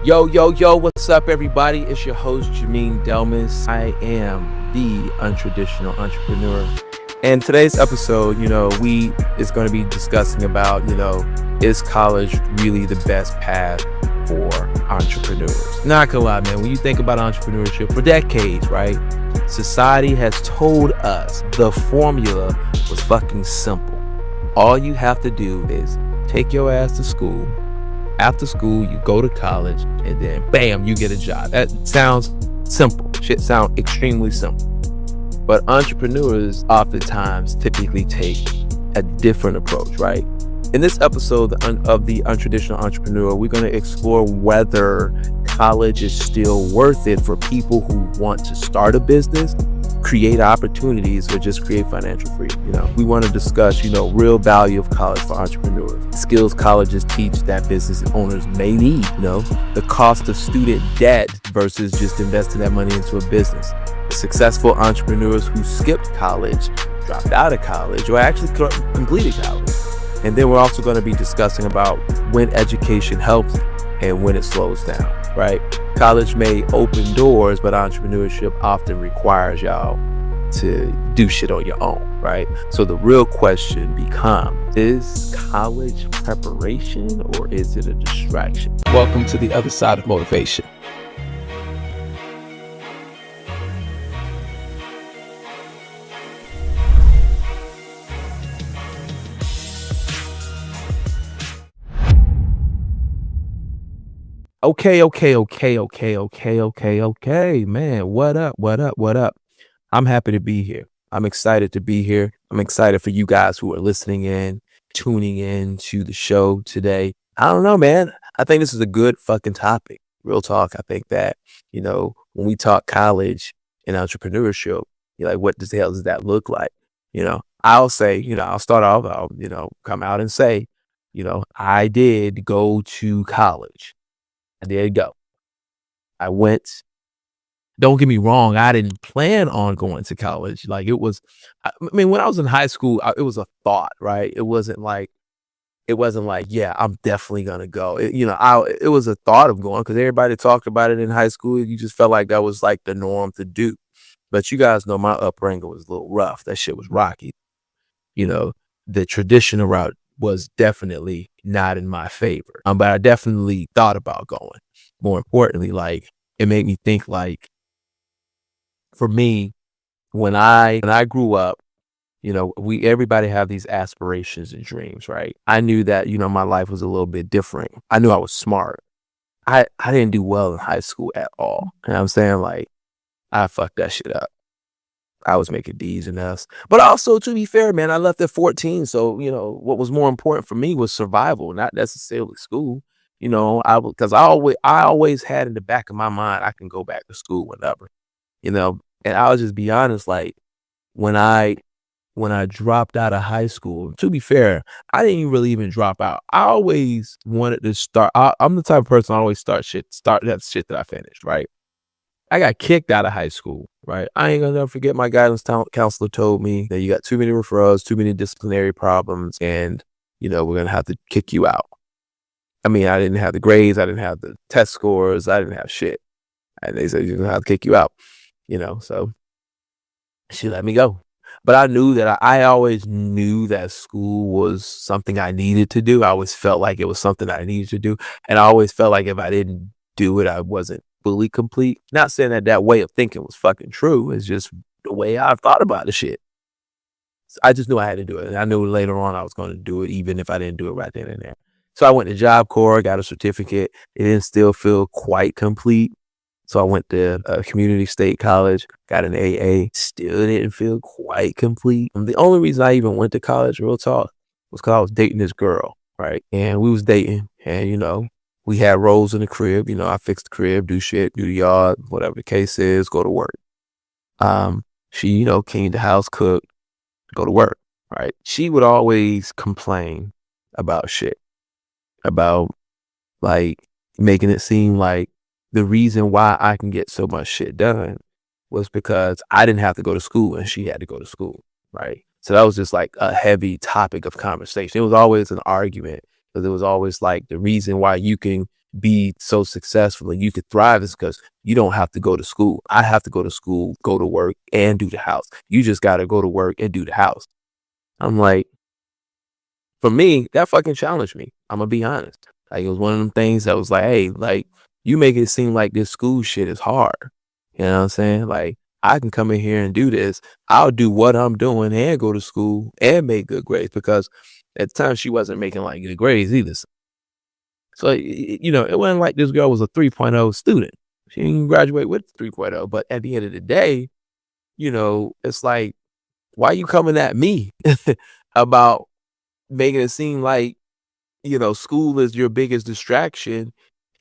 Yo, what's up, everybody? It's your host, Jameen Delmas. I am the untraditional entrepreneur. And today's episode, we is going to be discussing about, is college really the best path for entrepreneurs? Not gonna lie, man, when you think about entrepreneurship for decades, right? Society has told us the formula was fucking simple. All you have to do is take your ass to school. After school, you go to college, and then bam, you get a job. That sounds simple. Shit sounds extremely simple. But entrepreneurs oftentimes typically take a different approach, right? In this episode of the Untraditional Entrepreneur, we're going to explore whether college is still worth it for people who want to start a business, create opportunities, or just create financial freedom. We want to discuss, real value of college for entrepreneurs, skills colleges teach that business owners may need, the cost of student debt versus just investing that money into a business, successful entrepreneurs who skipped college, dropped out of college, or actually completed college. And then we're also going to be discussing about when education helps and when it slows down, right? College may open doors, but entrepreneurship often requires y'all to do shit on your own, right? So the real question becomes, is college preparation or is it a distraction? Welcome to the other side of motivation. Okay, man. What up? I'm happy to be here. I'm excited to be here. I'm excited for you guys who are listening in, tuning in to the show today. I don't know, man. I think this is a good fucking topic. Real talk. I think that, when we talk college and entrepreneurship, you're like, what the hell does that look like? I'll say, I'll start off, I'll, come out and say, I did go to college. I did go. I went. Don't get me wrong. I didn't plan on going to college. Like it was, when I was in high school, it was a thought, right? It wasn't like, yeah, I'm definitely going to go. It was a thought of going because everybody talked about it in high school. You just felt like that was like the norm to do. But you guys know my upbringing was a little rough. That shit was rocky. The traditional route was definitely not in my favor. But I definitely thought about going. More importantly, like it made me think like, for me, when I grew up, everybody have these aspirations and dreams, right? I knew that, my life was a little bit different. I knew I was smart. I didn't do well in high school at all. And I'm saying like, I fucked that shit up. I was making D's and F's. But also, to be fair, man, I left at 14. So, what was more important for me was survival, not necessarily school. Because I always had in the back of my mind, I can go back to school whenever, and I'll just be honest, like when I dropped out of high school, to be fair, I didn't really even drop out. I always wanted to start. I'm the type of person I always start that shit that I finished, right? I got kicked out of high school, right? I ain't gonna never forget my guidance counselor told me that you got too many referrals, too many disciplinary problems, and, we're gonna have to kick you out. I didn't have the grades, I didn't have the test scores, I didn't have shit. And they said, you're gonna have to kick you out, so she let me go. But I knew that I always knew that school was something I needed to do. I always felt like it was something I needed to do. And I always felt like if I didn't do it, I wasn't fully complete. Not saying that way of thinking was fucking true. It's just the way I thought about the shit. So I just knew I had to do it. And I knew later on I was going to do it, even if I didn't do it right then and there. So I went to Job Corps, got a certificate. It didn't still feel quite complete. So I went to a community state college, got an AA, still didn't feel quite complete. And the only reason I even went to college, real talk, was because I was dating this girl, right? And we was dating and, we had roles in the crib. I fixed the crib, do shit, do the yard, whatever the case is, go to work. She, cleaned the house, cooked, go to work, right? She would always complain about shit, about like making it seem like the reason why I can get so much shit done was because I didn't have to go to school and she had to go to school, right? So that was just like a heavy topic of conversation. It was always an argument because it was always like the reason why you can be so successful and you could thrive is because you don't have to go to school. I have to go to school, go to work, and do the house. You just got to go to work and do the house. I'm like, for me, that fucking challenged me. I'm gonna be honest. Like, it was one of them things that was like, hey, like, you make it seem like this school shit is hard. You know what I'm saying? Like, I can come in here and do this. I'll do what I'm doing and go to school and make good grades, because at the time she wasn't making like good grades either. So, you know, it wasn't like this girl was a 3.0 student. She didn't graduate with 3.0. But at the end of the day, you know, it's like, why you coming at me about making it seem like, you know, school is your biggest distraction,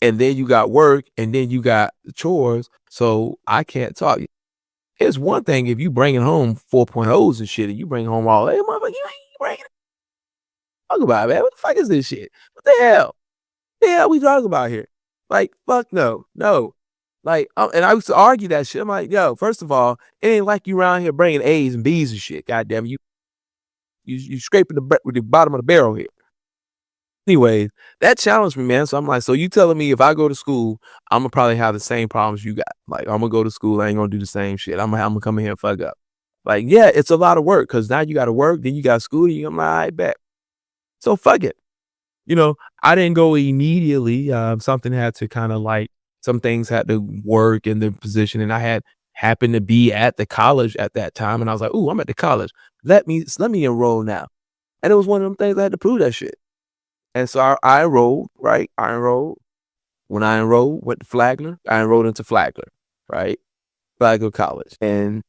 and then you got work, and then you got chores, so I can't talk. It's one thing if you bringing home 4.0s and shit, and you bring home all that, motherfucker, you ain't bringing it. Talk about it, man. What the fuck is this shit? What the hell? The hell we talking about here? Like, fuck no. Like, and I used to argue that shit. I'm like, yo, first of all, it ain't like you around here bringing A's and B's and shit. Goddamn, you scraping with the bottom of the barrel here. Anyways, that challenged me, man. So I'm like, so you telling me if I go to school, I'm gonna probably have the same problems you got. Like, I'm gonna go to school, I ain't gonna do the same shit. I'm gonna come in here and fuck up. Like, yeah, it's a lot of work, because now you got to work, then you got school, and I'm like, all right, bet. So fuck it. You know, I didn't go immediately. Something had to kind of like, some things had to work in the position, and I had happened to be at the college at that time, and I was like, ooh, I'm at the college. Let me enroll now. And it was one of them things I had to prove that shit. And so I enrolled, right? I enrolled. When I enrolled, went to Flagler. I enrolled into Flagler, right? Flagler College. And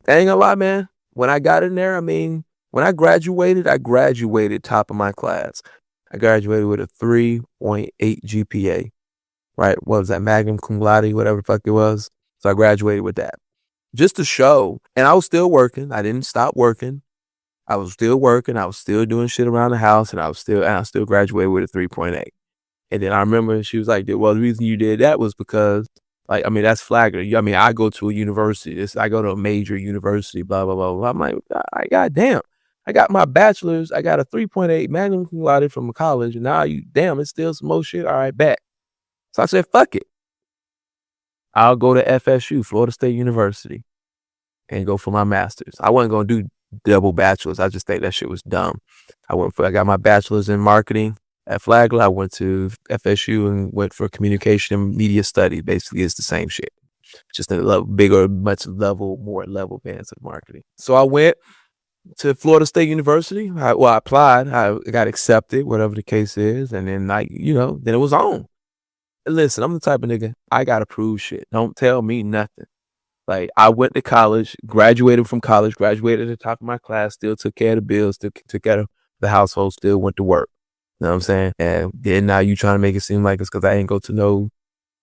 I ain't gonna lie, man. When I got in there, I mean, when I graduated top of my class. I graduated with a 3.8 GPA, right? What was that? Magnum cum laude, whatever the fuck it was. So I graduated with that. Just to show. And I was still working. I didn't stop working. I was still working. I was still doing shit around the house, and I still graduated with a 3.8. And then I remember she was like, well, the reason you did that was because, like, I mean, that's Flagler. I mean, I go to a university. I go to a major university, blah, blah, blah, blah. I'm like, goddamn. I got my bachelor's. I got a 3.8 Magnum cum laude from college. And now it's still some more shit. All right, bet. So I said, fuck it. I'll go to FSU, Florida State University, and go for my master's. I wasn't going to do double bachelor's. I just think that shit was dumb. I got my bachelor's in marketing at Flagler. I went to FSU and went for communication and media studies. Basically, it's the same shit, just a more level advanced of marketing. So I went to Florida State University. I applied. I got accepted, whatever the case is, and then then it was on. And listen, I'm the type of nigga, I gotta prove shit. Don't tell me nothing. Like, I went to college, graduated from college, graduated at the top of my class, still took care of the bills, still took care of the household, still went to work. You know what I'm saying? And then now you trying to make it seem like it's because I ain't go to no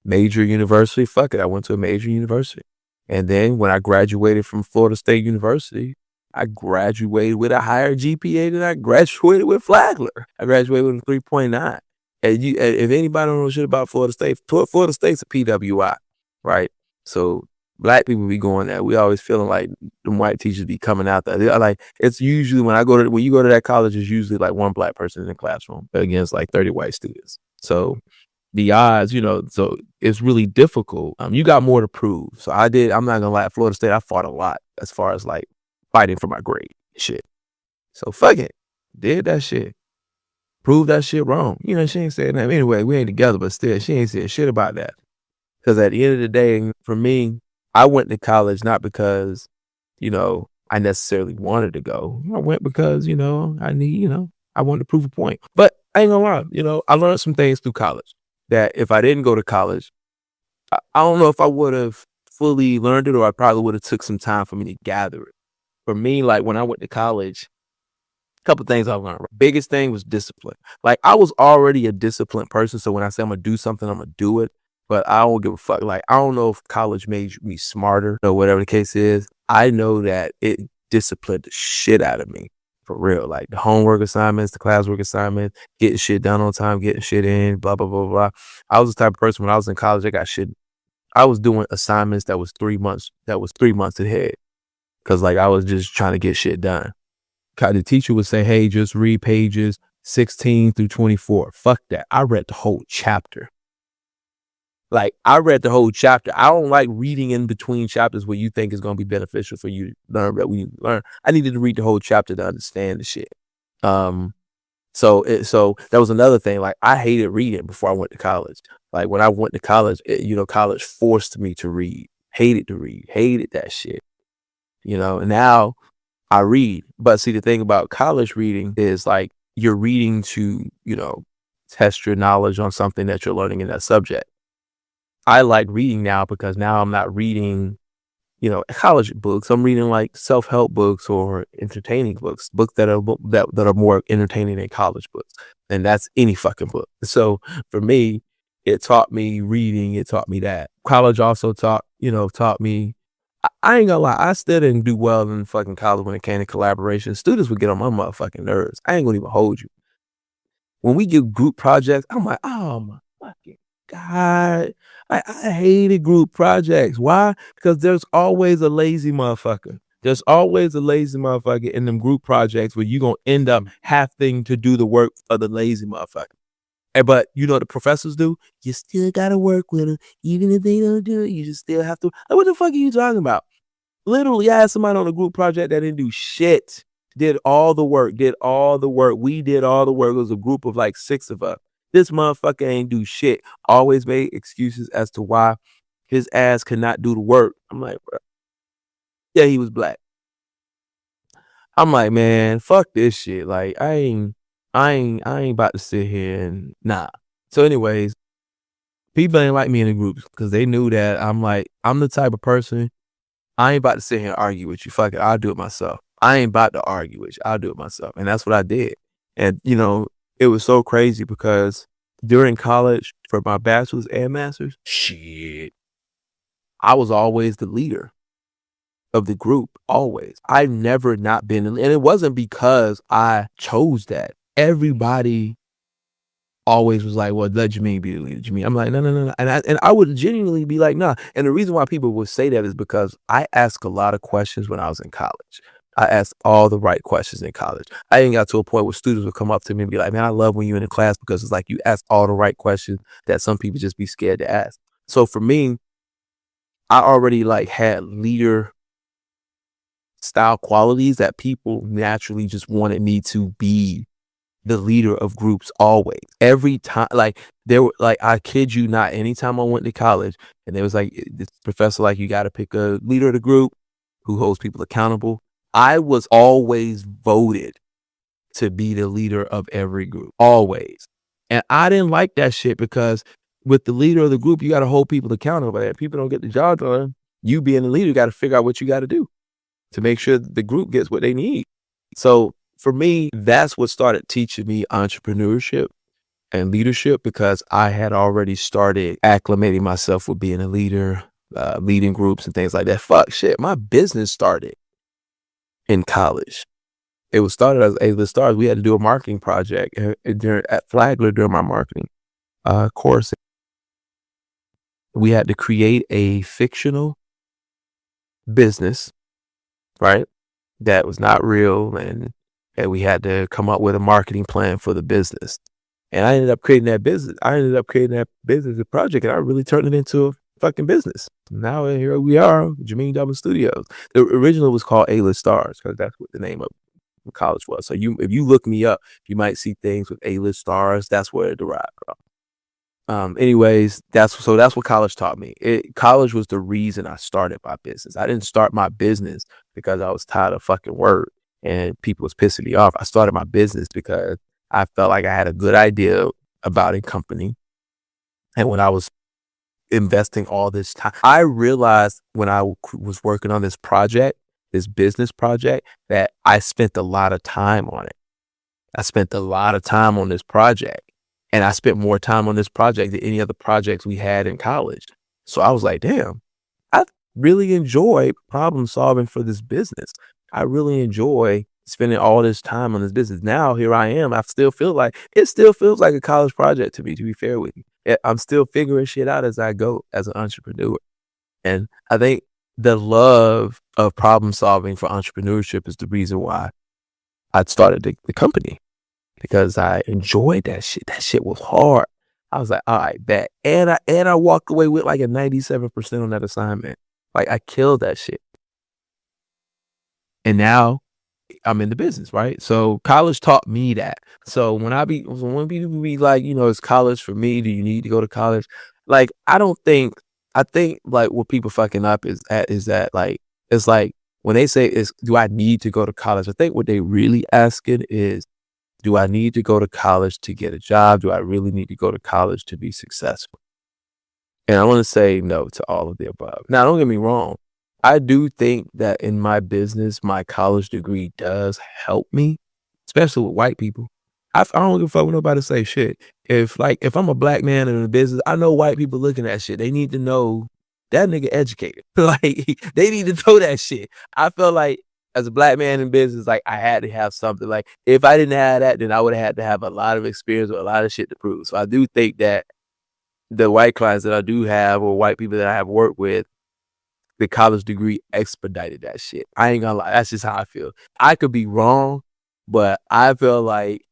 major university. Fuck it, I went to a major university. And then when I graduated from Florida State University, I graduated with a higher GPA than I graduated with Flagler. I graduated with a 3.9. And if anybody don't know shit about Florida State, Florida State's a PWI, right? So Black people be going there. We always feeling like the white teachers be coming out there. Like, it's usually when you go to that college, it's usually like one Black person in the classroom against like 30 white students. So the odds, so it's really difficult. You got more to prove. So I'm not gonna lie, at Florida State, I fought a lot as far as like fighting for my grade shit. So fuck it. Did that shit. Proved that shit wrong. She ain't said that. Anyway, we ain't together, but still, she ain't said shit about that. Because at the end of the day, for me, I went to college not because, I necessarily wanted to go. I went because, I wanted to prove a point. But I ain't gonna lie, I learned some things through college that if I didn't go to college, I don't know if I would have fully learned it, or I probably would have took some time for me to gather it. For me, like, when I went to college, a couple things I learned. Biggest thing was discipline. Like, I was already a disciplined person, so when I say I'm gonna do something, I'm gonna do it. But I don't give a fuck. Like, I don't know if college made me smarter or whatever the case is. I know that it disciplined the shit out of me. For real. Like, the homework assignments, the classwork assignments, getting shit done on time, getting shit in, blah, blah, blah, blah. I was the type of person, when I was in college, I was doing assignments that was 3 months ahead. Cause like, I was just trying to get shit done. The teacher would say, hey, just read pages 16 through 24. Fuck that. I read the whole chapter. Like, I read the whole chapter. I don't like reading in between chapters where you think is going to be beneficial for you to learn what we learn. I needed to read the whole chapter to understand the shit. So that was another thing. Like, I hated reading before I went to college. Like, when I went to college, college forced me to read. Hated to read. Hated that shit. And now I read. But see, the thing about college reading is like you're reading to, test your knowledge on something that you're learning in that subject. I like reading now because now I'm not reading, college books. I'm reading like self-help books or entertaining books that are more entertaining than college books. And that's any fucking book. So for me, it taught me reading. It taught me that. College also taught me. I ain't gonna lie, I still didn't do well in fucking college when it came to collaboration. Students would get on my motherfucking nerves. I ain't gonna even hold you. When we do group projects, I'm like, oh my fucking God. I hated group projects. Why? Because there's always a lazy motherfucker. There's always a lazy motherfucker in them group projects where you're going to end up having to do the work for the lazy motherfucker. But you know what the professors do? You still got to work with them. Even if they don't do it, you just still have to. Like, what the fuck are you talking about? Literally, I had somebody on a group project that didn't do shit. Did all the work. We did all the work. It was a group of like 6 of us. This motherfucker ain't do shit. Always made excuses as to why his ass could not do the work. I'm like, bro. Yeah, he was black. I'm like, man, fuck this shit. Like, I ain't about to sit here and nah. So anyways, people ain't like me in the groups because they knew that I'm the type of person, I ain't about to sit here and argue with you. Fuck it, I'll do it myself. I ain't about to argue with you. I'll do it myself. And that's what I did. And, it was so crazy because during college for my bachelor's and master's, shit, I was always the leader of the group. Always. I've never not been, and it wasn't because I chose that. Everybody always was like, well, let Jameem be the leader. Jameem. I'm like, no. And I would genuinely be like, nah. And the reason why people would say that is because I asked a lot of questions when I was in college. I asked all the right questions in college. I even got to a point where students would come up to me and be like, man, I love when you're in the class because it's like you ask all the right questions that some people just be scared to ask. So for me, I already like had leader style qualities that people naturally just wanted me to be the leader of groups always. Every time, like I kid you not, anytime I went to college and there was like this professor, like, you got to pick a leader of the group who holds people accountable. I was always voted to be the leader of every group, always. And I didn't like that shit because with the leader of the group, you got to hold people accountable. But if people don't get the job done, you being the leader, you got to figure out what you got to do to make sure the group gets what they need. So for me, that's what started teaching me entrepreneurship and leadership, because I had already started acclimating myself with being a leader, leading groups and things like that. Fuck shit. My business started in college. It was started as A-List Stars. We had to do a marketing project at Flagler during my marketing course. We had to create a fictional business, right? That was not real, and we had to come up with a marketing plan for the business. And I ended up creating that business. A project, and I really turned it into a fucking business. Now here we are, Jameem Double Studios. The original was called A-List Stars because that's what the name of college was. So if you look me up, you might see things with A-List Stars. That's where it derived from. Anyways, that's what college taught me. College was the reason I started my business. I didn't start my business because I was tired of fucking work and people was pissing me off. I started my business because I felt like I had a good idea about a company. And when I was investing all this time, I realized when I was working on this project, this business project, that I spent a lot of time on it. I spent a lot of time on this project. And I spent more time on this project than any other projects we had in college. So I was like, damn, I really enjoy problem solving for this business. I really enjoy spending all this time on this business. Now, here I am. It still feels like a college project to me, to be fair with you. I'm still figuring shit out as I go as an entrepreneur. And I think the love of problem solving for entrepreneurship is the reason why I started the company. Because I enjoyed that shit. That shit was hard. I was like, all right, bet. And I walked away with like a 97% on that assignment. Like I killed that shit. And now I'm in the business, right? So college taught me that. So when people be like, is college for me? Do you need to go to college? Like, I think like what people fucking up is that like, it's like when they say do I need to go to college? I think what they really asking is, do I need to go to college to get a job? Do I really need to go to college to be successful? And I want to say no to all of the above. Now, don't get me wrong. I do think that in my business, my college degree does help me, especially with white people. I don't give a fuck what nobody say shit. If I'm a black man in a business, I know white people looking at shit. They need to know that nigga educated. Like they need to know that shit. I feel like as a black man in business, like I had to have something. Like if I didn't have that, then I would have had to have a lot of experience with a lot of shit to prove. So I do think that the white clients that I do have or white people that I have worked with, the college degree expedited that shit. I ain't gonna lie. That's just how I feel. I could be wrong, but I feel like,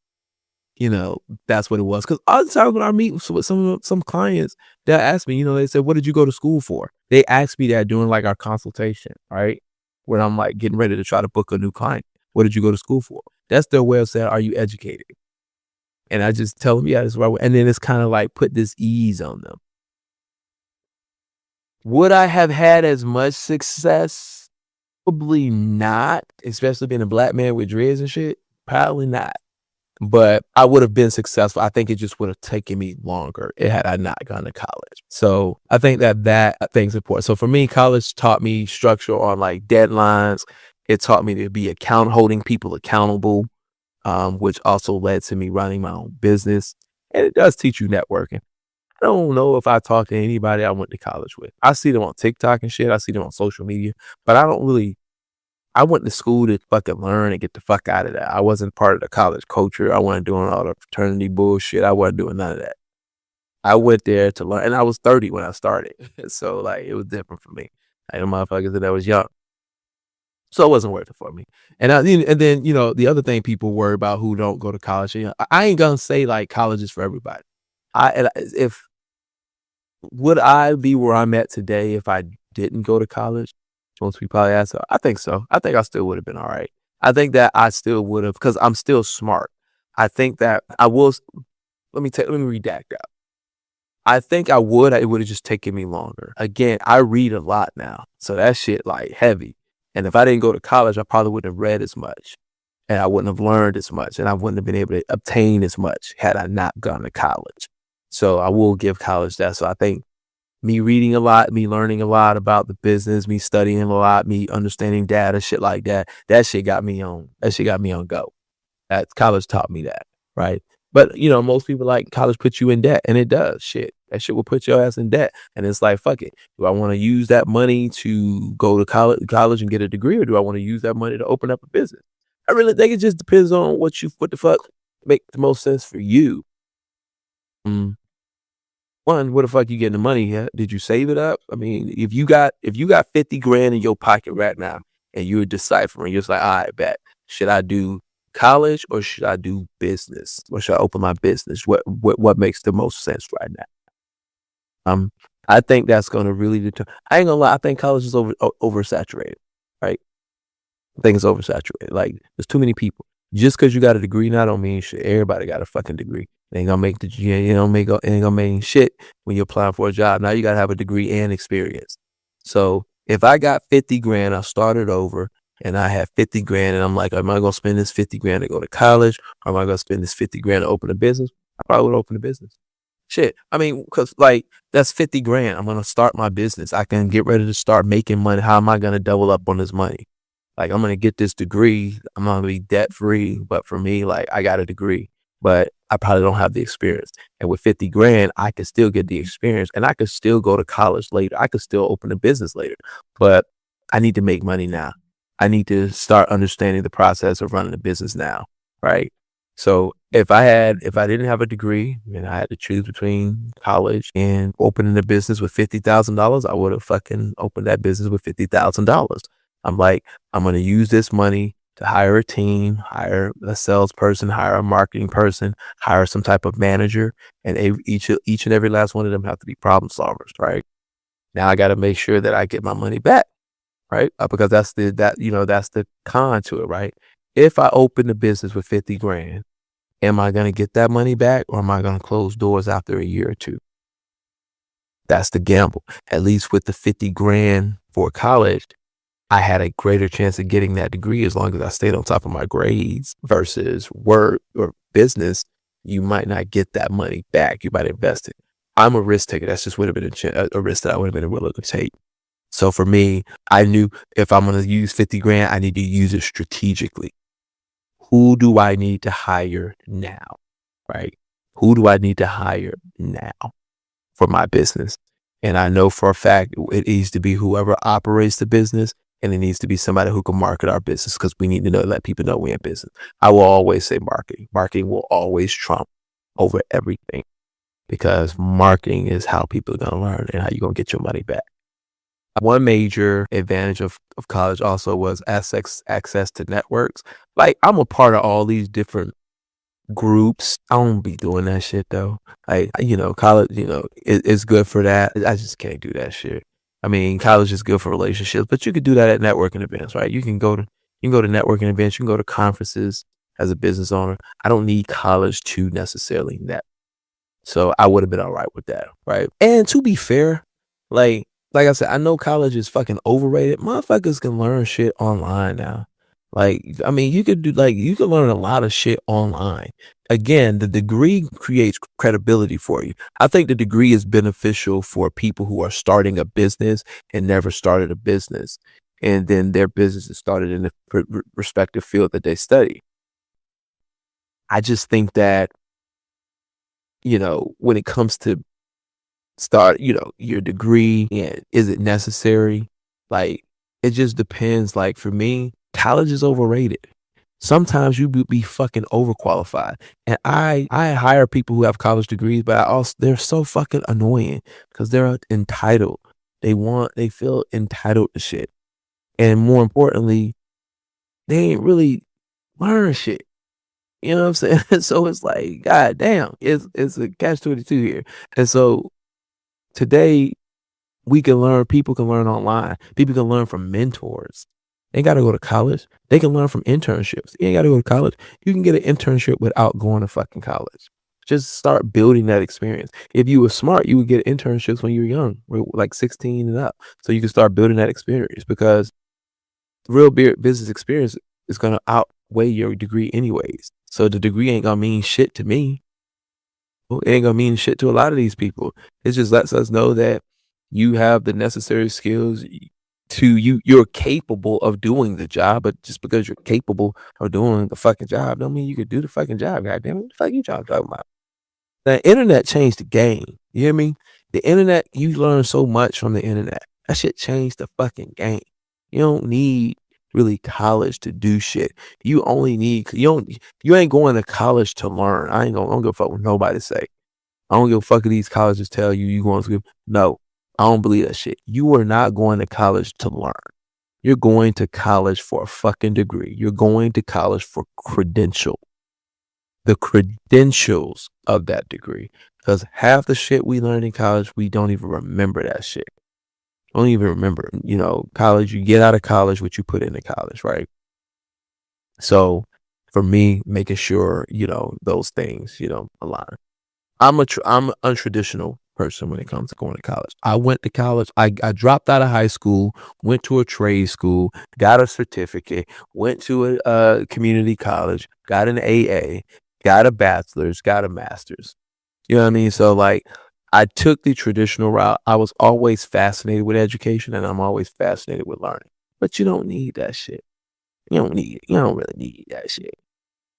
that's what it was. Cause all the time when I meet with some clients that ask me, they said, what did you go to school for? They asked me that during like our consultation, right? When I'm like getting ready to try to book a new client. What did you go to school for? That's their way of saying, are you educated? And I just tell them, yeah, that's right. And then it's kind of like put this ease on them. Would I have had as much success? Probably not, especially being a black man with dreads and shit. Probably not. But I would have been successful. I think it just would have taken me longer had I not gone to college. So I think that thing's important. So for me, college taught me structure on like deadlines. It taught me to be holding people accountable, which also led to me running my own business. And it does teach you networking. I don't know if I talk to anybody I went to college with. I see them on TikTok and shit. I see them on social media, but I went to school to fucking learn and get the fuck out of that. I wasn't part of the college culture. I wasn't doing all the fraternity bullshit. I wasn't doing none of that. I went there to learn, and I was 30 when I started. So like, it was different for me. I know motherfuckers that I was young. So it wasn't worth it for me. And then, the other thing people worry about who don't go to college, I ain't gonna say like college is for everybody. If would I be where I'm at today if I didn't go to college? Most people probably ask. I think so. I think I still would have been all right. I think that I still would have, because I'm still smart. I think that I will. Let me redact that. I think I would. It would have just taken me longer. Again, I read a lot now, so that shit like heavy. And if I didn't go to college, I probably wouldn't have read as much, and I wouldn't have learned as much, and I wouldn't have been able to obtain as much had I not gone to college. So I will give college that. So I think me reading a lot, me learning a lot about the business, me studying a lot, me understanding data, shit like that. That shit got me on go. That college taught me that, right? But most people like college puts you in debt, and it does. Shit, that shit will put your ass in debt, and it's like, fuck it. Do I want to use that money to go to college and get a degree, or do I want to use that money to open up a business? I really think it just depends on what the fuck make the most sense for you. Mm. One, where the fuck you getting the money at? Did you save it up? I mean, if you got 50 grand in your pocket right now and you're deciphering, you're just like, all right, bet. Should I do college or should I do business? Or should I open my business? What makes the most sense right now? I think that's gonna really determine. I ain't gonna lie, I think college is oversaturated, right? I think it's oversaturated. Like, there's too many people. Just because you got a degree now don't mean shit. Everybody got a fucking degree. It ain't gonna make ain't gonna make shit when you're applying for a job. Now you gotta have a degree and experience. So if I got 50 grand, I started over and I have 50 grand and I'm like, am I gonna spend this 50 grand to go to college? Or am I gonna spend this 50 grand to open a business? I probably would open a business. Shit. I mean, cause like that's 50 grand. I'm gonna start my business. I can get ready to start making money. How am I gonna double up on this money? Like, I'm gonna get this degree. I'm gonna be debt free. But for me, like, I got a degree, but I probably don't have the experience. And with 50 grand, I could still get the experience and I could still go to college later. I could still open a business later, but I need to make money now. I need to start understanding the process of running a business now. Right. So if I didn't have a degree and I had to choose between college and opening a business with $50,000, I would have fucking opened that business with $50,000. I'm like, I'm going to use this money to hire a team, hire a salesperson, hire a marketing person, hire some type of manager, and each and every last one of them have to be problem solvers, right? Now I got to make sure that I get my money back, right? Because that's the con to it, right? If I open the business with 50 grand, am I going to get that money back, or am I going to close doors after a year or two? That's the gamble. At least with the 50 grand for college, I had a greater chance of getting that degree as long as I stayed on top of my grades versus work or business. You might not get that money back. You might invest it. I'm a risk taker. That's just would have been a risk that I would have been willing to take. So for me, I knew if I'm going to use 50 grand, I need to use it strategically. Who do I need to hire now? Right? Who do I need to hire now for my business? And I know for a fact it needs to be whoever operates the business, and it needs to be somebody who can market our business, because we need to let people know we're in business. I will always say marketing. Marketing will always trump over everything, because marketing is how people are going to learn and how you're going to get your money back. One major advantage of college also was access to networks. Like, I'm a part of all these different groups. I don't be doing that shit though. Like, college, it's good for that. I just can't do that shit. I mean, college is good for relationships, but you could do that at networking events, right? You can go to networking events, you can go to conferences as a business owner. I don't need college to necessarily net. So I would have been all right with that, right? And to be fair, like I said, I know college is fucking overrated. Motherfuckers can learn shit online now. Like, I mean, you could learn a lot of shit online. Again, the degree creates credibility for you. I think the degree is beneficial for people who are starting a business and never started a business, and then their business is started in the respective field that they study. I just think that, when it comes to start, your degree, and is it necessary? Like, it just depends. Like, for me, college is overrated. Sometimes you be fucking overqualified. And I hire people who have college degrees, but they're so fucking annoying because they're entitled. They feel entitled to shit. And more importantly, they ain't really learn shit. You know what I'm saying? So it's like, God damn, it's a catch-22 here. And so today, people can learn online. People can learn from mentors. They ain't got to go to college. They can learn from internships. You ain't got to go to college. You can get an internship without going to fucking college. Just start building that experience. If you were smart, you would get internships when you were young, like 16 and up. So you can start building that experience, because real business experience is going to outweigh your degree anyways. So the degree ain't going to mean shit to me. It ain't going to mean shit to a lot of these people. It just lets us know that you have the necessary skills you're capable of doing the job. But just because you're capable of doing the fucking job don't mean you could do the fucking job. Goddamn, what the fuck you talking about? The internet changed the game. You hear me? The internet, you learn so much from the internet. That shit changed the fucking game. You don't need really college to do shit. You only need, you ain't going to college to learn. I don't give a fuck what nobody say. I don't give a fuck if these colleges tell you going to school. No, I don't believe that shit. You are not going to college to learn. You're going to college for a fucking degree. You're going to college for the credentials of that degree. Because half the shit we learned in college, we don't even remember that shit. Don't even remember. College, you get out of college what you put into college, right? So for me, making sure, those things, align. I'm an untraditional person when it comes to going to college. I went to college. I dropped out of high school, went to a trade school, got a certificate, went to a community college, got an AA, got a bachelor's, got a master's. You know what I mean? So like, I took the traditional route. I was always fascinated with education, and I'm always fascinated with learning. But you don't need that shit. You don't really need that shit.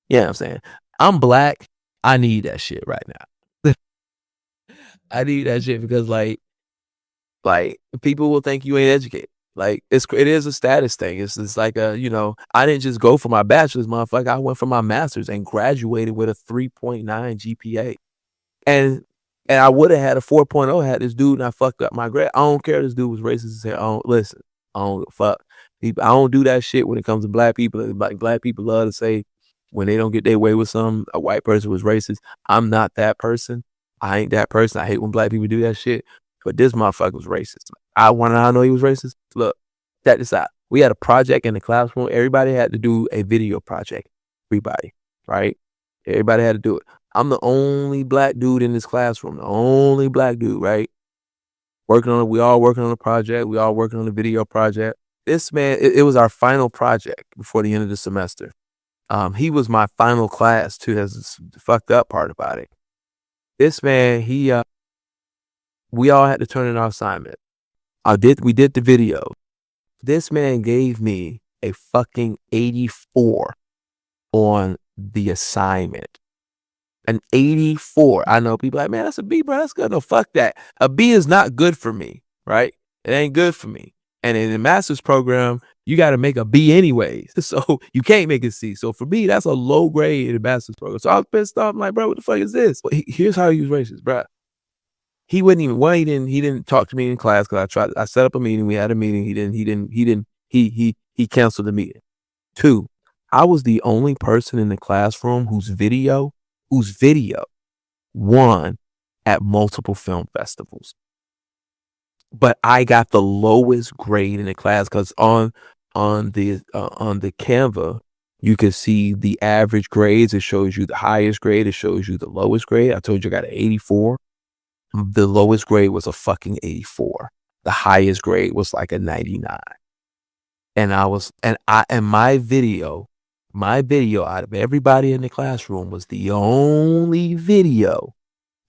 You know what I'm saying? I'm black. I need that shit right now. I need that shit because like people will think you ain't educated. Like, it is a status thing. It's like I didn't just go for my bachelor's, motherfucker. I went for my master's and graduated with a 3.9 GPA. And I would have had a 4.0 had this dude not fucked up my grade. I don't care if this dude was racist as hell. Listen, I don't give a fuck. I don't do that shit when it comes to black people. Like black people love to say when they don't get their way with something, a white person was racist. I'm not that person. I ain't that person. I hate when black people do that shit. But this motherfucker was racist. I want to know he was racist. Look, check this out. We had a project in the classroom. Everybody had to do a video project. Everybody, right? Everybody had to do it. I'm the only black dude in this classroom. The only black dude, right? We all working on the project. We all working on the video project. This man, it was our final project before the end of the semester. He was my final class too. That's the fucked up part about it. This man, we all had to turn in our assignment. We did the video. This man gave me a fucking 84 on the assignment. An 84. I know people like, man, that's a B, bro. That's good. No, fuck that. A B is not good for me, right? It ain't good for me. And in the master's program, you got to make a B anyways. So you can't make a C. So for me, that's a low grade in the master's program. So I was pissed off. I'm like, bro, what the fuck is this? Well, here's how he was racist, bro. He wouldn't even, he didn't talk to me in class because I set up a meeting. We had a meeting. He canceled the meeting. 2, I was the only person in the classroom whose video won at multiple film festivals. But I got the lowest grade in the class because on the Canva, you can see the average grades. It shows you the highest grade. It shows you the lowest grade. I told you I got an 84. The lowest grade was a fucking 84. The highest grade was like a 99. And my video out of everybody in the classroom was the only video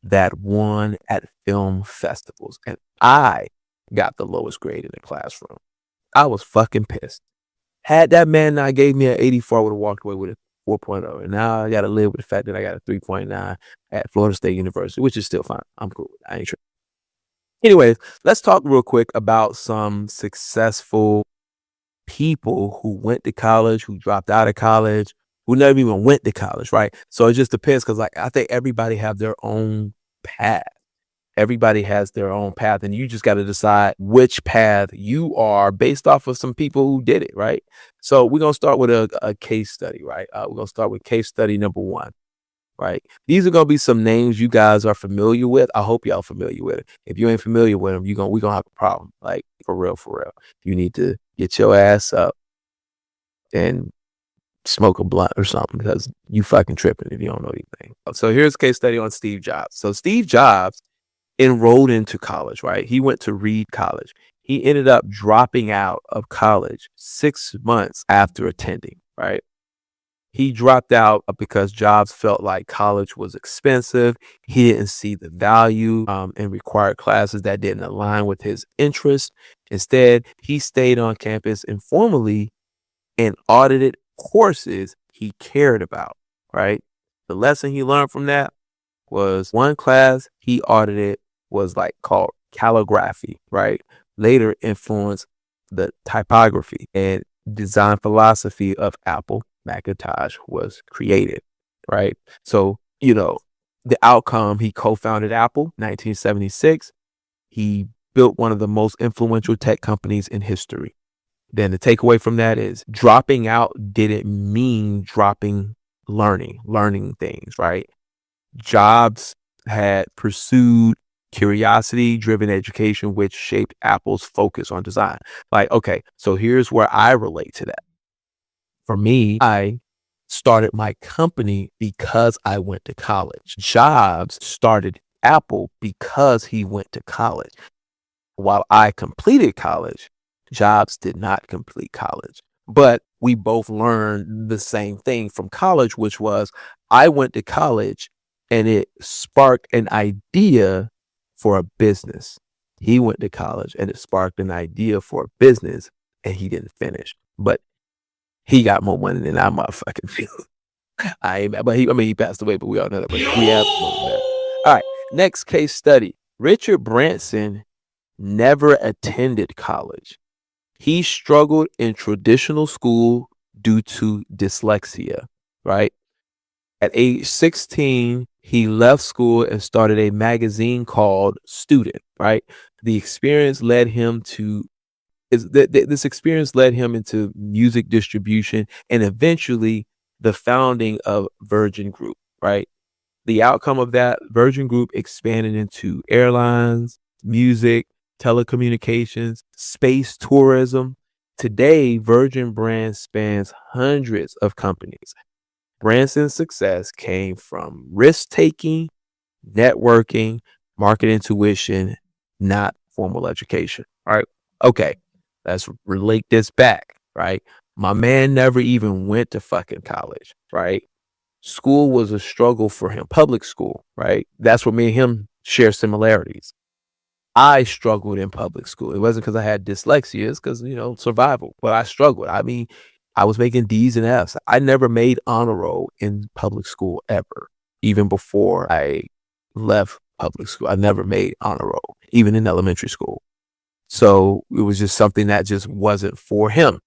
that won at film festivals. And I got the lowest grade in the classroom. I was fucking pissed. Had that man not gave me an 84, I would have walked away with a 4.0. And now I got to live with the fact that I got a 3.9 at Florida State University, which is still fine. I'm cool with it. I ain't sure. Anyways, let's talk real quick about some successful people who went to college, who dropped out of college, who never even went to college, right? So it just depends because I think everybody have their own path. Everybody has their own path, and you just got to decide which path you are based off of some people who did it, right? So we're going to start with a case study, right? We're going to start with case study number 1, right? These are going to be some names you guys are familiar with. I hope y'all familiar with it. If you ain't familiar with them, we're going to have a problem, like for real. You need to get your ass up and smoke a blunt or something because you fucking tripping if you don't know anything. So here's a case study on Steve Jobs. So Steve Jobs enrolled into college, right? He went to Reed College. He ended up dropping out of college 6 months after attending, right? He dropped out because Jobs felt like college was expensive. He didn't see the value in required classes that didn't align with his interests. Instead, he stayed on campus informally and audited courses he cared about, right? The lesson he learned from that was one class he audited was like called calligraphy, right? Later influenced the typography and design philosophy of Apple Macintosh was created, right? So, the outcome, he co-founded Apple 1976. He built one of the most influential tech companies in history. Then the takeaway from that is dropping out didn't mean dropping learning things, right? Jobs had pursued curiosity-driven education, which shaped Apple's focus on design. Like, okay, so here's where I relate to that. For me, I started my company because I went to college. Jobs started Apple because he went to college. While I completed college, Jobs did not complete college. But we both learned the same thing from college, which was I went to college and it sparked an idea for a business. He went to college and it sparked an idea for a business and he didn't finish. But he got more money than I motherfucking feel. He passed away, but we all know that. But we have more than that. All right, next case study. Richard Branson never attended college. He struggled in traditional school due to dyslexia, right? At age 16, he left school and started a magazine called Student, right? The experience led him to This experience led him into music distribution and eventually the founding of Virgin Group, right? The outcome of that, Virgin Group expanded into airlines, music, telecommunications, space tourism. Today, Virgin brand spans hundreds of companies. Branson's success came from risk taking, networking, market intuition, not formal education. All right. Okay. Let's relate this back, right? My man never even went to fucking college, right? School was a struggle for him, public school, right? That's where me and him share similarities. I struggled in public school. It wasn't because I had dyslexia, it's because, survival. But I struggled. I mean, I was making D's and F's. I never made honor roll in public school ever, even before I left public school. I never made honor roll, even in elementary school. So it was just something that just wasn't for him.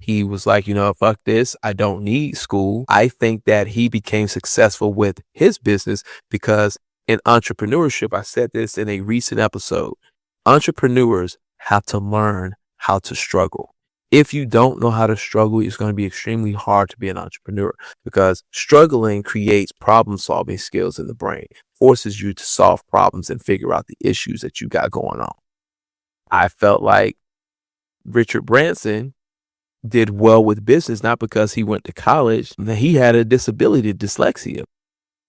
He was like, fuck this. I don't need school. I think that he became successful with his business because in entrepreneurship, I said this in a recent episode, entrepreneurs have to learn how to struggle. If you don't know how to struggle, it's going to be extremely hard to be an entrepreneur because struggling creates problem solving skills in the brain, forces you to solve problems and figure out the issues that you got going on. I felt like Richard Branson did well with business, not because he went to college. He had a disability, dyslexia.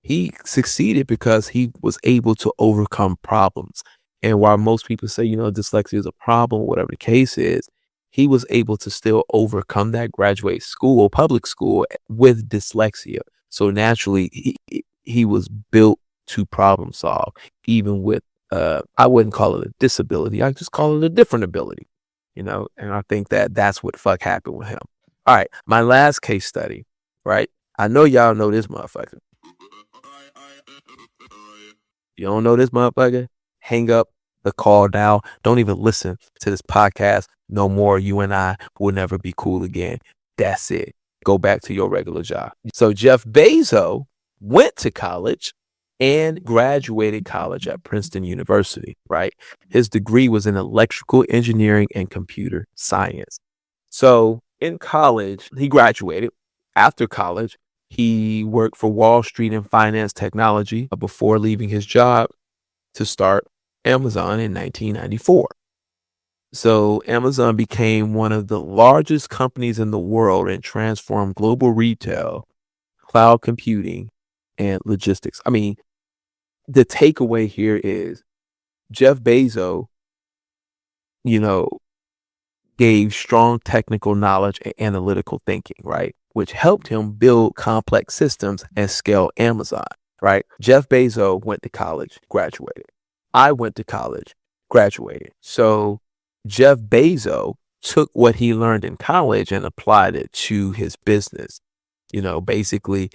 He succeeded because he was able to overcome problems. And while most people say, dyslexia is a problem, whatever the case is, he was able to still overcome that, graduate school, public school with dyslexia. So naturally, he was built to problem solve, even with, I wouldn't call it a disability. I just call it a different ability, and I think that that's what fuck happened with him. All right. My last case study, right? I know y'all know this motherfucker. You don't know this motherfucker? Hang up the call now. Don't even listen to this podcast no more. You and I will never be cool again. That's it. Go back to your regular job. So Jeff Bezos went to college and graduated college at Princeton University, right? His degree was in electrical engineering and computer science. So in college, he graduated. After college, he worked for Wall Street in finance technology before leaving his job to start Amazon in 1994. So Amazon became one of the largest companies in the world and transformed global retail, cloud computing, and logistics. I mean, the takeaway here is Jeff Bezos, gave strong technical knowledge and analytical thinking, right? Which helped him build complex systems and scale Amazon, right? Jeff Bezos went to college, graduated. I went to college, graduated. So Jeff Bezos took what he learned in college and applied it to his business. Basically,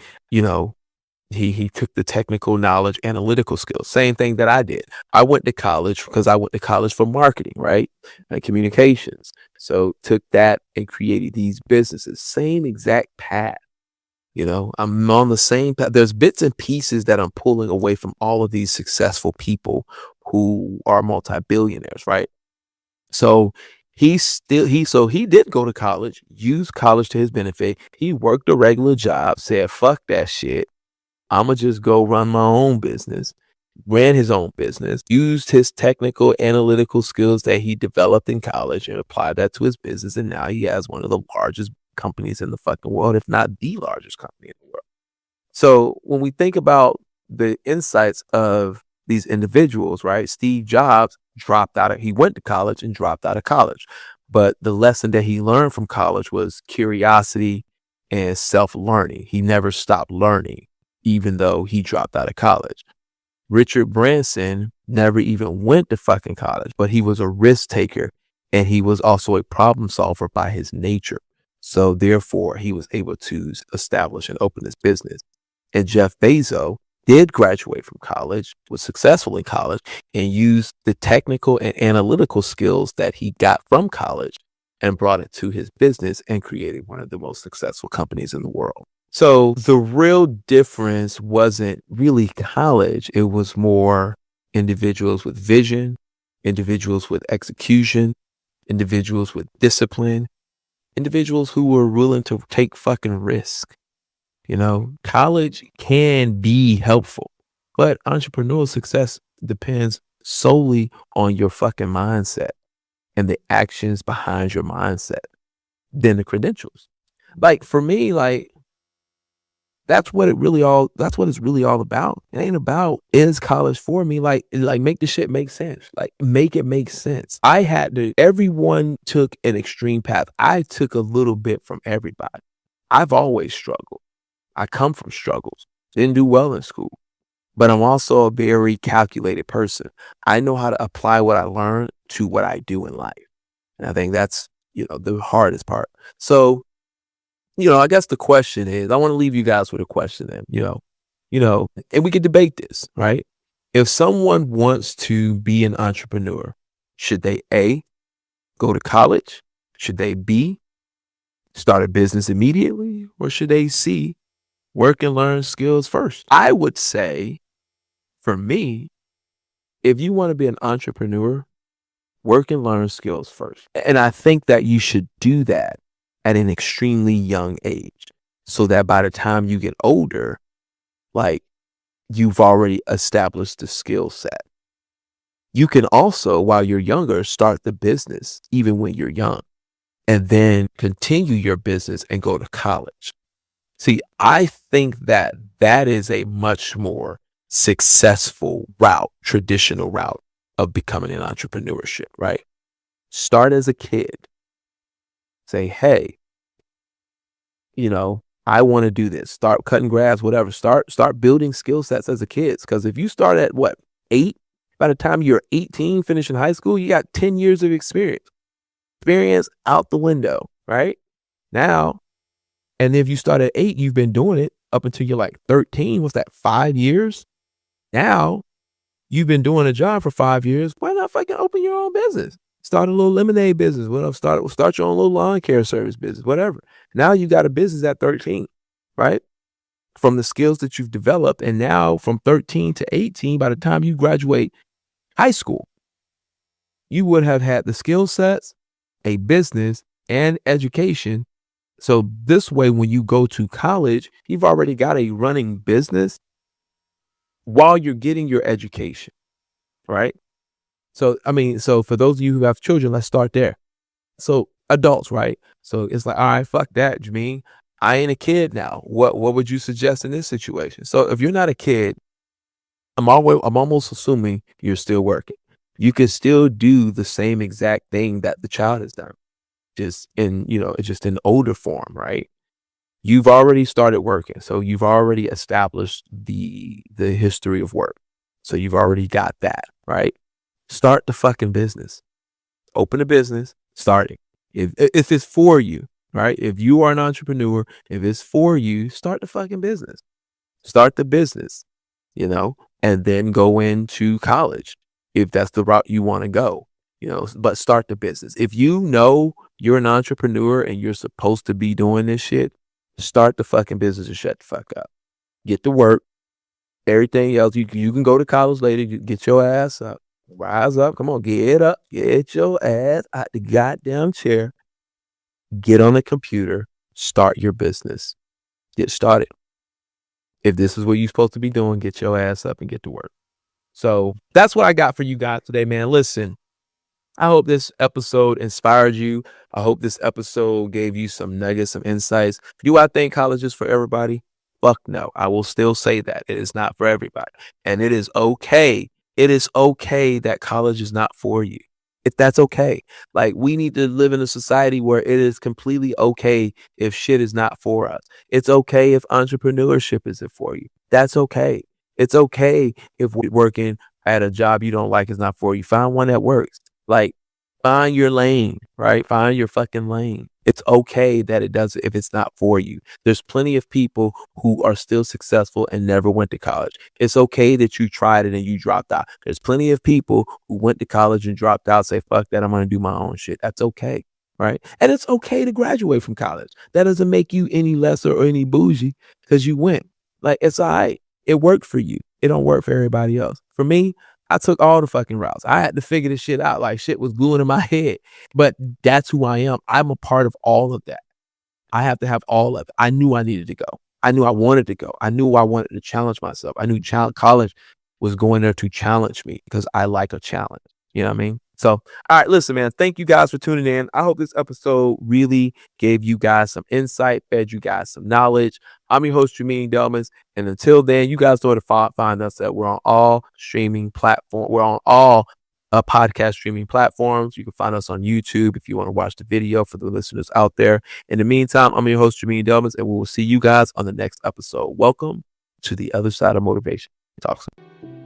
he took the technical knowledge, analytical skills, same thing that I did. I went to college because I went to college for marketing, right? And communications. So took that and created these businesses, same exact path. I'm on the same path. There's bits and pieces that I'm pulling away from all of these successful people who are multi-billionaires, right? So he did go to college, used college to his benefit. He worked a regular job, said, fuck that shit. I'ma just go run my own business, ran his own business, used his technical analytical skills that he developed in college and applied that to his business. And now he has one of the largest companies in the fucking world, if not the largest company in the world. So when we think about the insights of these individuals, right? Steve Jobs he went to college and dropped out of college. But the lesson that he learned from college was curiosity and self-learning. He never stopped learning, even though he dropped out of college. Richard Branson never even went to fucking college, but he was a risk taker and he was also a problem solver by his nature. So therefore, he was able to establish and open this business. And Jeff Bezos did graduate from college, was successful in college, and used the technical and analytical skills that he got from college and brought it to his business and created one of the most successful companies in the world. So the real difference wasn't really college. It was more individuals with vision, individuals with execution, individuals with discipline, individuals who are willing to take fucking risk. You know, college can be helpful, but entrepreneurial success depends solely on your fucking mindset and the actions behind your mindset than the credentials. Like for me, like that's what it's really all about. It ain't about is college for me. Like make the shit make sense. Like make it make sense. Everyone took an extreme path. I took a little bit from everybody. I've always struggled. I come from struggles. Didn't do well in school. But I'm also a very calculated person. I know how to apply what I learned to what I do in life. And I think that's, the hardest part. So, I guess the question is, I want to leave you guys with a question then, and we could debate this, right? If someone wants to be an entrepreneur, should they A, go to college? Should they B, start a business immediately? Or should they C, work and learn skills first? I would say, for me, if you want to be an entrepreneur, work and learn skills first. And I think that you should do that at an extremely young age so that by the time you get older, like you've already established the skill set. You can also, while you're younger, start the business even when you're young and then continue your business and go to college. See, I think that is a much more successful route, traditional route of becoming an entrepreneurship, right? Start as a kid. Say, hey, I want to do this. Start cutting grass, whatever. Start building skill sets as a kid. Because if you start at 8, by the time you're 18, finishing high school, you got 10 years of experience. Experience out the window, right? Now, and if you start at 8, you've been doing it up until you're like 13. What's that, 5 years? Now, you've been doing a job for 5 years. Why not fucking open your own business? Start a little lemonade business. Whatever. Start your own little lawn care service business, whatever. Now you got a business at 13, right? From the skills that you've developed. And now from 13 to 18, by the time you graduate high school, you would have had the skill sets, a business, and education. So this way, when you go to college, you've already got a running business while you're getting your education, right? So for those of you who have children, let's start there. So adults, right? So it's like, all right, fuck that, Jameen. I ain't a kid now. What would you suggest in this situation? So if you're not a kid, I'm almost assuming you're still working. You can still do the same exact thing that the child has done, just in older form, right? You've already started working, so you've already established the history of work. So you've already got that, right? Start the fucking business. Open a business, start it. If it's for you, right? If you are an entrepreneur, if it's for you, start the fucking business. Start the business, and then go into college if that's the route you want to go, but start the business. If you know you're an entrepreneur and you're supposed to be doing this shit, start the fucking business and shut the fuck up. Get to work. Everything else, you can go to college later, get your ass up. Rise up. Come on, get up. Get your ass out the goddamn chair. Get on the computer. Start your business. Get started. If this is what you're supposed to be doing, get your ass up and get to work. So that's what I got for you guys today, man. Listen, I hope this episode inspired you. I hope this episode gave you some nuggets, some insights. Do I think college is for everybody? Fuck no. I will still say that. It is not for everybody. And it is okay. It is okay that college is not for you. If that's okay. Like, we need to live in a society where it is completely okay if shit is not for us. It's okay if entrepreneurship isn't for you. That's okay. It's okay if working at a job you don't like is not for you. Find one that works. Like, find your lane, right? Find your fucking lane. It's okay that it doesn't, if it's not for you. There's plenty of people who are still successful and never went to college. It's okay that you tried it and you dropped out. There's plenty of people who went to college and dropped out, say, fuck that, I'm going to do my own shit. That's okay, right? And it's okay to graduate from college. That doesn't make you any lesser or any bougie because you went. Like, it's all right. It worked for you. It don't work for everybody else. For me, I took all the fucking routes. I had to figure this shit out. Like shit was gluing in my head. But that's who I am. I'm a part of all of that. I have to have all of it. I knew I needed to go. I knew I wanted to go. I knew I wanted to challenge myself. I knew college was going there to challenge me because I like a challenge. You know what I mean? So, all right, listen, man, thank you guys for tuning in. I hope this episode really gave you guys some insight, fed you guys some knowledge. I'm your host, Jermaine Delmans. And until then, you guys know to find us that we're on all streaming platforms. We're on all podcast streaming platforms. You can find us on YouTube if you want to watch the video for the listeners out there. In the meantime, I'm your host, Jermaine Delmans, and we will see you guys on the next episode. Welcome to the other side of motivation. Talk soon.